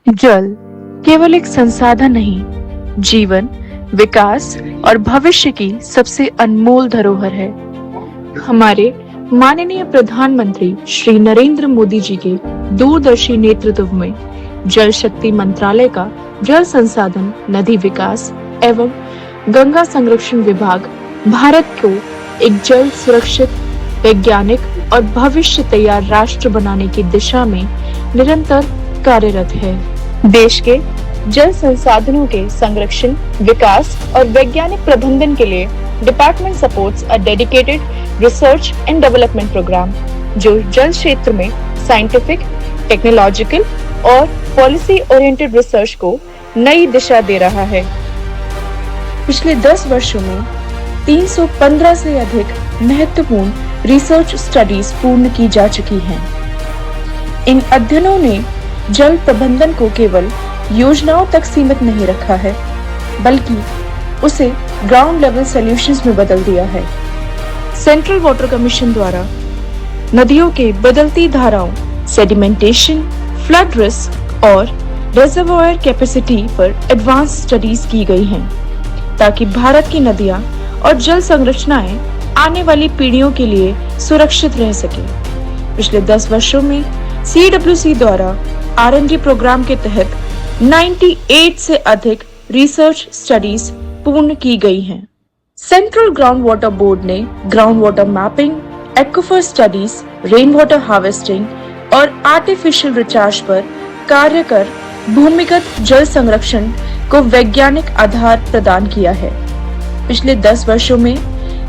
जल केवल एक संसाधन नहीं, जीवन, विकास और भविष्य की सबसे अनमोल धरोहर है। हमारे माननीय प्रधानमंत्री श्री नरेंद्र मोदी जी के दूरदर्शी नेतृत्व में जल शक्ति मंत्रालय का जल संसाधन, नदी विकास एवं गंगा संरक्षण विभाग भारत को एक जल सुरक्षित, वैज्ञानिक और भविष्य तैयार राष्ट्र बनाने की दिशा में निरंतर कार्यरत है। देश के जल संसाधनों के संरक्षण, विकास और वैज्ञानिक प्रबंधन के लिए department supports a dedicated research and development program जो जल क्षेत्र में साइंटिफिक, टेक्नोलॉजिकल और पॉलिसी ओरिएंटेड रिसर्च को नई दिशा दे रहा है। पिछले 10 वर्षों में 315 से अधिक महत्वपूर्ण रिसर्च स्टडीज पूर्ण की जा चुकी हैं। इन अध्ययनों ने जल प्रबंधन को केवल योजनाओं तक सीमित नहीं रखा है, बल्कि उसे ग्राउंड लेवल सॉल्यूशंस में बदल दिया है। सेंट्रल वाटर कमीशन द्वारा नदियों के बदलती धाराओं, सेडिमेंटेशन, फ्लड रिस्क और रिजर्वॉयर कैपेसिटी पर एडवांस स्टडीज की गई हैं, ताकि भारत की नदियां और जल संरचनाएं आने वाली पीढ़ियों के लिए सुरक्षित रह सके। पिछले 10 वर्षों में CWC द्वारा R&D प्रोग्राम के तहत 98 से अधिक रिसर्च स्टडीज पूर्ण की गई हैं। सेंट्रल ग्राउंड वाटर बोर्ड ने ground water mapping, aquifer studies, rain water harvesting और आर्टिफिशियल रिचार्ज पर कार्य कर भूमिगत जल संरक्षण को वैज्ञानिक आधार प्रदान किया है। पिछले 10 वर्षों में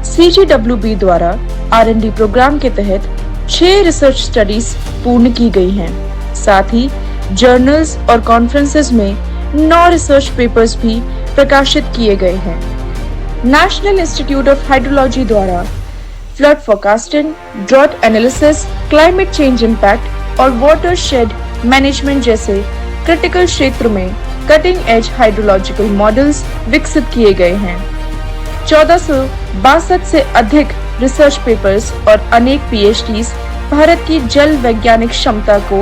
CGWB द्वारा R&D प्रोग्राम के तहत 6 रिसर्च स्टडीज पूर्ण की गई हैं। साथ ही जर्नल्स और कॉन्फ्रेंसेस में 9 रिसर्च पेपर्स भी प्रकाशित किए गए हैं। नेशनल इंस्टीट्यूट ऑफ हाइड्रोलॉजी द्वारा flood forecasting, drought analysis, climate change impact और वाटर शेड मैनेजमेंट जैसे क्रिटिकल क्षेत्र में कटिंग एज हाइड्रोलॉजिकल मॉडल्स विकसित किए गए हैं। 1462 से अधिक रिसर्च पेपर्स और अनेक PhDs भारत की जल वैज्ञानिक क्षमता को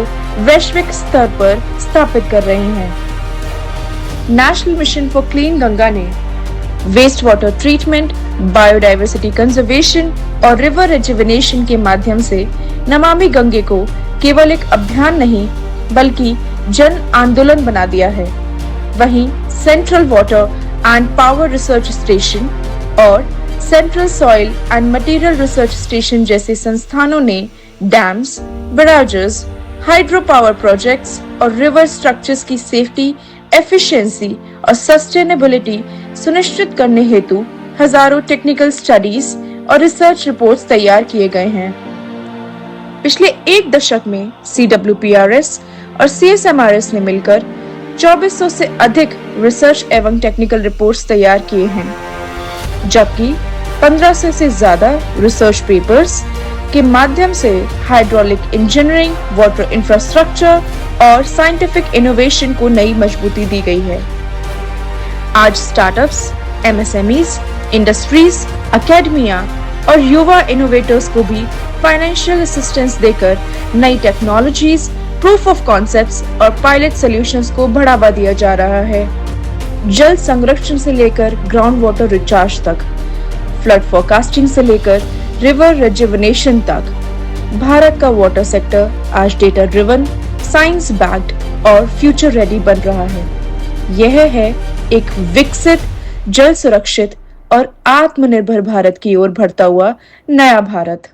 वैश्विक स्तर पर स्थापित कर रहे हैं। National mission for clean Ganga ने waste water treatment, biodiversity conservation और रिवर रिजुविनेशन के माध्यम से नमामि गंगे को केवल एक अभियान नहीं, बल्कि जन आंदोलन बना दिया है। वहीं central water and power research station और central soil and material research station जैसे संस्थानों ने dams, barrages, hydro power projects और रिवर स्ट्रक्चर्स की सेफ्टी, एफिशिएंसी और सस्टेनेबिलिटी सुनिश्चित करने हेतु हजारों टेक्निकल स्टडीज और रिसर्च रिपोर्ट्स तैयार किए गए हैं। पिछले एक दशक में CWPRS और CSMRS ने मिलकर 2400 से अधिक रिसर्च एवं टेक्निकल रिपोर्ट्स तैयार किए हैं, जबकि 1500 से ज्यादा रिसर्च पेपर्स के माध्यम से हाइड्रोलिक इंजीनियरिंग, वाटर इंफ्रास्ट्रक्चर और साइंटिफिक इनोवेशन को नई मजबूती दी गई है। आज स्टार्टअप्स, MSMEs, इंडस्ट्रीज, एकेडमिया और युवा इनोवेटर्स को भी फाइनेंशियल असिस्टेंस देकर नई टेक्नोलॉजीज, प्रूफ ऑफ कॉन्सेप्ट्स और पायलट सॉल्यूशंस को बढ़ावा दिया जा रहा है। जल संरक्षण से लेकर ग्राउंड वाटर रिचार्ज तक, फ्लड फोरकास्टिंग से लेकर रिवर रिजुविनेशन तक, भारत का वाटर सेक्टर आज डेटा ड्रिवन, साइंस बैक्ड और फ्यूचर रेडी बन रहा है। यह है एक विकसित, जल सुरक्षित और आत्मनिर्भर भारत की ओर बढ़ता हुआ नया भारत।